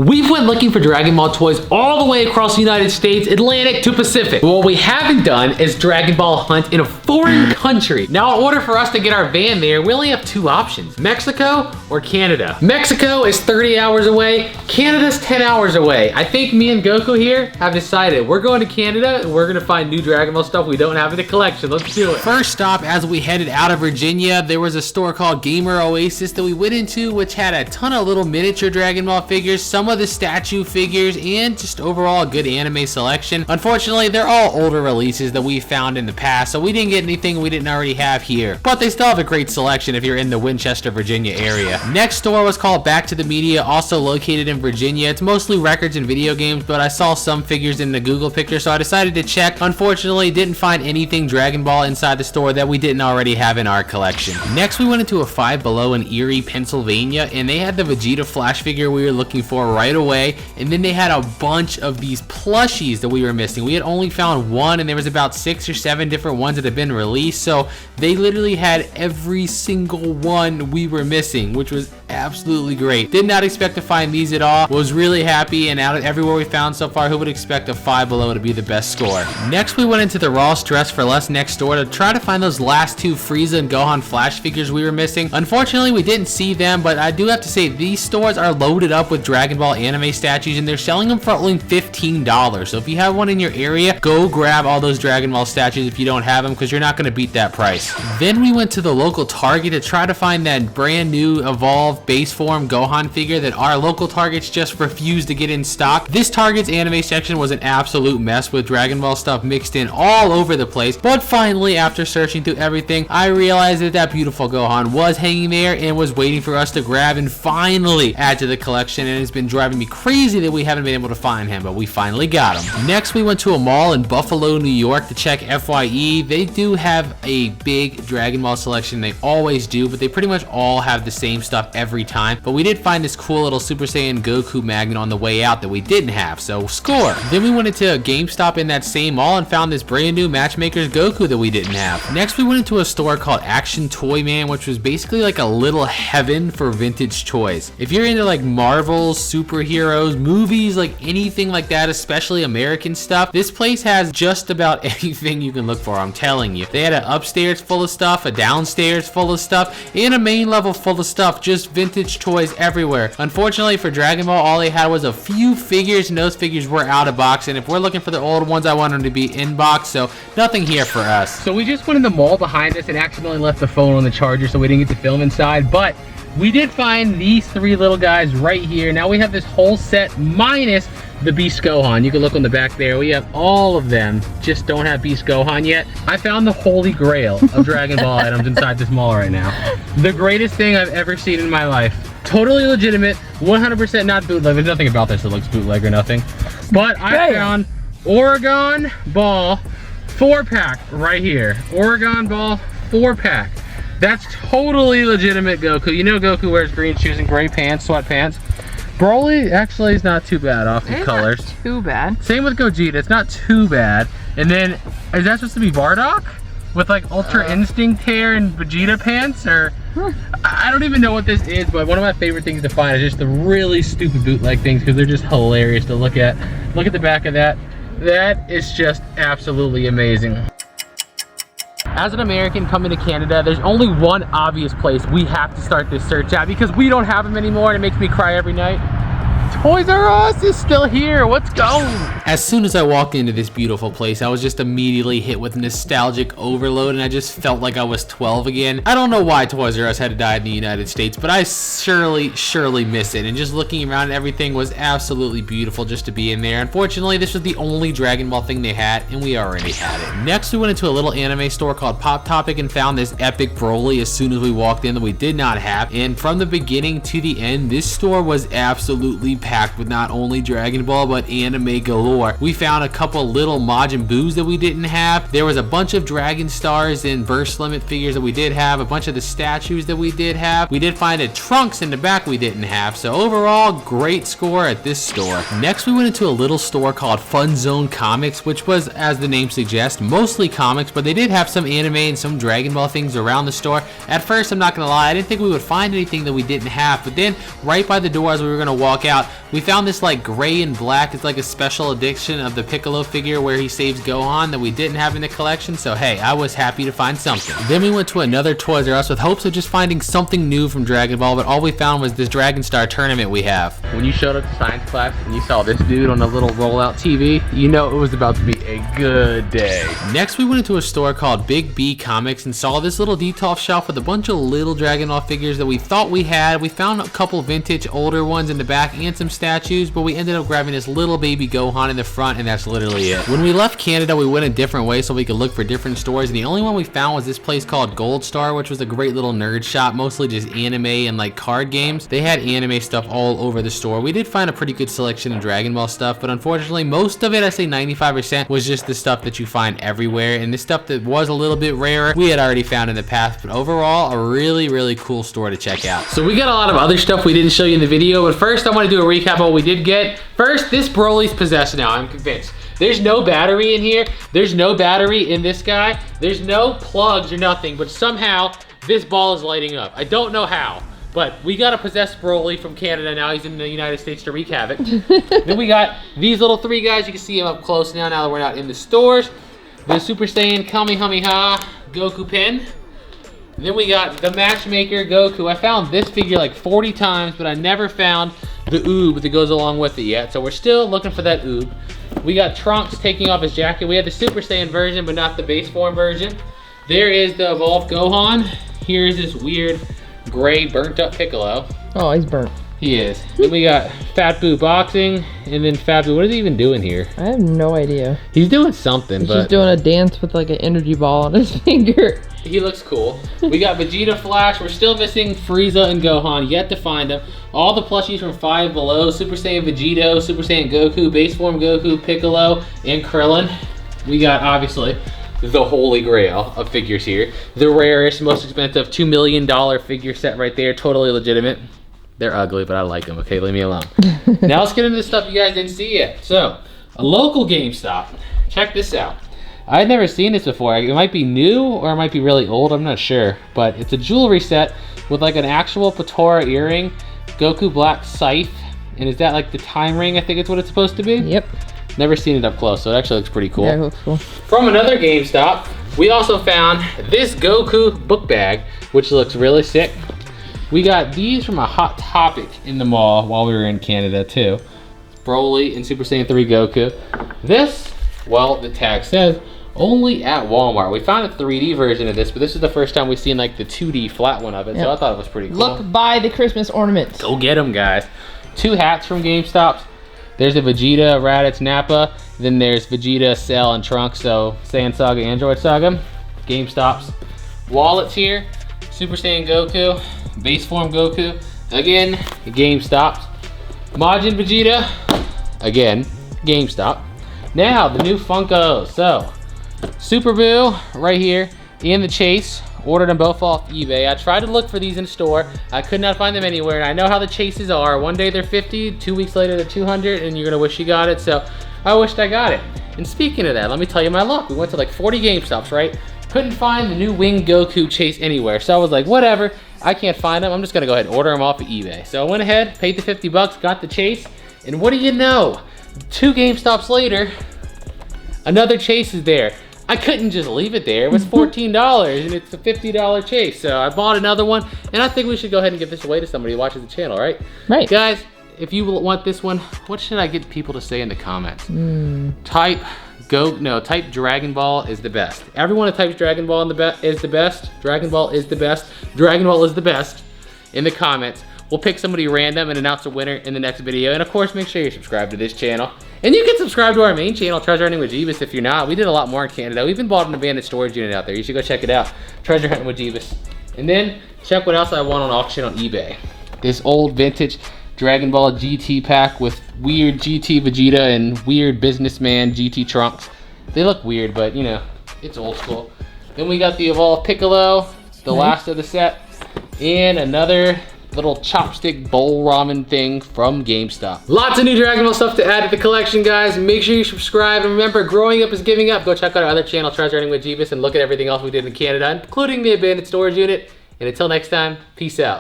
We've went looking for Dragon Ball toys all the way across the United States, Atlantic to Pacific. But what we haven't done is Dragon Ball hunt in a foreign country. Now, in order for us to get our van there, we only have two options, Mexico or Canada. Mexico is 30 hours away, Canada's 10 hours away. I think me and Goku here have decided we're going to Canada and we're gonna find new Dragon Ball stuff we don't have in the collection. Let's do it. First stop, as we headed out of Virginia, there was a store called Gamer Oasis that we went into, which had a ton of little miniature Dragon Ball figures, some of the statue figures, and just overall a good anime selection. Unfortunately, they're all older releases that we found in the past, so we didn't get anything we didn't already have here. But they still have a great selection if you're in the Winchester, Virginia area. Next store was called Back to the Media, also located in Virginia. It's mostly records and video games, but I saw some figures in the Google picture, so I decided to check. Unfortunately, didn't find anything Dragon Ball inside the store that we didn't already have in our collection. Next, we went into a Five Below in Erie, Pennsylvania, and they had the Vegeta Flash figure we were looking for right away. And then they had a bunch of these plushies that we were missing. We had only found one, and there was about 6 or 7 different ones that had been released, so they literally had every single one we were missing, which was absolutely great. Did not expect to find these at all. Was really happy, and out of everywhere we found so far, who would expect a Five Below to be the best score? Next, we went into the Raw Stress for Less next door to try to find those last two Frieza and Gohan Flash figures we were missing. Unfortunately, we didn't see them, but I do have to say these stores are loaded up with Dragon Ball anime statues, and they're selling them for only $15. So if you have one in your area, go grab all those Dragon Ball statues if you don't have them, because you're not going to beat that price. Then we went to the local Target to try to find that brand new Evolve base form Gohan figure that our local Targets just refused to get in stock. This Target's anime section was an absolute mess with Dragon Ball stuff mixed in all over the place, but finally, after searching through everything, I realized that that beautiful Gohan was hanging there and was waiting for us to grab and finally add to the collection, and it's been driving me crazy that we haven't been able to find him, but we finally got him. Next, we went to a mall in Buffalo, New York to check FYE. They do have a big Dragon Ball selection, they always do, but they pretty much all have the same stuff every time. But we did find this cool little Super Saiyan Goku magnet on the way out that we didn't have, so score. Then we went into a GameStop in that same mall and found this brand new Matchmaker's Goku that we didn't have. Next, we went into a store called Action Toy Man, which was basically like a little heaven for vintage toys. If you're into like Marvel, superheroes, movies, like anything like that, especially American stuff, this place has just about anything you can look for, I'm telling you. They had an upstairs full of stuff, a downstairs full of stuff, and a main level full of stuff, just vintage toys everywhere. Unfortunately for Dragon Ball, all they had was a few figures, and those figures were out of box, and if we're looking for the old ones, I want them to be in box, so nothing here for us. So we just went in the mall behind us and accidentally left the phone on the charger, so we didn't get to film inside, but we did find these 3 little guys right here. Now we have this whole set minus the Beast Gohan. You can look on the back there. We have all of them, just don't have Beast Gohan yet. I found the holy grail of Dragon Ball items inside this mall right now. The greatest thing I've ever seen in my life. Totally legitimate, 100% not bootleg. There's nothing about this that looks bootleg or nothing. But I found Oregon Ball 4-pack right here. Oregon Ball 4-pack. That's totally legitimate Goku. You know Goku wears green shoes and gray pants, sweatpants. Broly actually is not too bad off the colors. Not too bad. Same with Gogeta, it's not too bad. And then, is that supposed to be Bardock? With like Ultra Instinct hair and Vegeta pants? Or, I don't even know what this is, but one of my favorite things to find is just the really stupid bootleg things, because they're just hilarious to look at. Look at the back of that. That is just absolutely amazing. As an American coming to Canada, there's only one obvious place we have to start this search at, because we don't have them anymore and it makes me cry every night. Toys R Us is still here. Let's go. As soon as I walked into this beautiful place, I was just immediately hit with nostalgic overload, and I just felt like I was 12 again. I don't know why Toys R Us had to die in the United States, but I surely miss it. And just looking around, everything was absolutely beautiful just to be in there. Unfortunately, this was the only Dragon Ball thing they had, and we already had it. Next, we went into a little anime store called Pop Topic and found this epic Broly as soon as we walked in that we did not have. And from the beginning to the end, this store was absolutely packed with not only Dragon Ball but anime galore. We found a couple little Majin Boos that we didn't have. There was a bunch of Dragon Stars and Burst Limit figures that we did have, a bunch of the statues that we did have. We did find a Trunks in the back we didn't have, so overall great score at this store. Next, we went into a little store called Fun Zone Comics, which was, as the name suggests, mostly comics, but they did have some anime and some Dragon Ball things around the store. At first, I'm not gonna lie, I didn't think we would find anything that we didn't have, but then right by the door as we were gonna walk out, We found this like gray and black. It's like a special edition of the Piccolo figure where he saves Gohan that we didn't have in the collection. So hey, I was happy to find something. Then we went to another Toys R Us with hopes of just finding something new from Dragon Ball, but all we found was this Dragon Star tournament we have. When you showed up to science class and you saw this dude on a little rollout TV, you know it was about to be a good day. Next, we went into a store called Big B Comics and saw this little detail shelf with a bunch of little Dragon Ball figures that we thought we had. We found a couple vintage older ones in the back and some statues, but we ended up grabbing this little baby Gohan in the front, and that's literally it. When we left Canada, we went a different way so we could look for different stores, and the only one we found was this place called Gold Star, which was a great little nerd shop, mostly just anime and like card games. They had anime stuff all over the store. We did find a pretty good selection of Dragon Ball stuff, but unfortunately most of it, I say 95%, was just the stuff that you find everywhere, and the stuff that was a little bit rarer we had already found in the past. But overall, a really cool store to check out. So we got a lot of other stuff we didn't show you in the video, but first I want to do a recap of what we did get. First, this Broly's possessed now, I'm convinced. There's no battery in here. There's no battery in this guy. There's no plugs or nothing, but somehow this ball is lighting up. I don't know how, but we got a possessed Broly from Canada. Now he's in the United States to wreak havoc. Then we got these little three guys. You can see them up close now that we're not in the stores. The Super Saiyan Kamehameha Goku pin. Then we got the Matchmaker Goku. I found this figure like 40 times, but I never found the oob that goes along with it yet. So we're still looking for that oob. We got Trunks taking off his jacket. We had the Super Saiyan version, but not the base form version. There is the evolved Gohan. Here's this weird gray burnt up Piccolo. Oh, he's burnt. He is. Then we got Fat Boo boxing, and then Fat Boo, what is he even doing here? I have no idea. He's doing something, He's but just doing a dance with like an energy ball on his finger. he looks cool. We got Vegeta Flash. We're still missing Frieza and Gohan, yet to find them. All the plushies from Five Below, Super Saiyan Vegito, Super Saiyan Goku, Base Form Goku, Piccolo, and Krillin. We got, obviously, the holy grail of figures here. The rarest, most expensive $2 million figure set right there, totally legitimate. They're ugly, but I like them, okay? Leave me alone. Now let's get into the stuff you guys didn't see yet. So, a local GameStop. Check this out. I'd never seen this before. It might be new or it might be really old, I'm not sure. But it's a jewelry set with like an actual Patora earring, Goku Black scythe, and is that like the time ring? I think it's what it's supposed to be? Yep. Never seen it up close, so it actually looks pretty cool. Yeah, it looks cool. From another GameStop, we also found this Goku book bag, which looks really sick. We got these from a Hot Topic in the mall while we were in Canada too. Broly and Super Saiyan 3 Goku. This, well, the tag says, only at Walmart. We found a 3D version of this, but this is the first time we've seen like the 2D flat one of it, so I thought it was pretty cool. Look, buy the Christmas ornaments. Go get them, guys. 2 hats from GameStop. There's a Vegeta, Raditz, Nappa. Then there's Vegeta, Cell, and Trunks, so Saiyan Saga, Android Saga. GameStop's. Wallets here. Super Saiyan Goku. Base Form Goku. Again, GameStop's. Majin Vegeta. Again, GameStop. Now, the new Funkos. So, Super Boo right here and the Chase. Ordered them both off eBay. I tried to look for these in store. I could not find them anywhere, and I know how the Chases are. One day they're 50, 2 weeks later they're 200, and you're gonna wish you got it, so I wished I got it. And speaking of that, let me tell you my luck. We went to like 40 GameStops, right? Couldn't find the new Winged Goku Chase anywhere, so I was like, whatever, I can't find them. I'm just gonna go ahead and order them off of eBay. So I went ahead, paid the 50 bucks, got the Chase, and what do you know? 2 GameStops later, another Chase is there. I couldn't just leave it there. It was $14 and it's a $50 Chase. So I bought another one, and I think we should go ahead and give this away to somebody who watches the channel, right? Right. Guys, if you want this one, what should I get people to say in the comments? Type Dragon Ball is the best. Everyone that types Dragon Ball is the best. Dragon Ball is the best. Dragon Ball is the best in the comments. We'll pick somebody random and announce a winner in the next video. And of course, make sure you're subscribed to this channel. And you can subscribe to our main channel, Treasure Hunting with Jeebus, if you're not. We did a lot more in Canada. We even bought an abandoned storage unit out there. You should go check it out. Treasure Hunting with Jeebus. And then, check what else I won on auction on eBay. This old vintage Dragon Ball GT pack with weird GT Vegeta and weird businessman GT Trunks. They look weird, but you know, it's old school. Then we got the Evolved Piccolo, the last of the set, and another little chopstick bowl ramen thing from GameStop. Lots of new Dragon Ball stuff to add to the collection, guys. Make sure you subscribe, and remember, growing up is giving up. Go check out our other channel, Treasure Hunting with Jeebus, and look at everything else we did in Canada, including the abandoned storage unit. And until next time, peace out.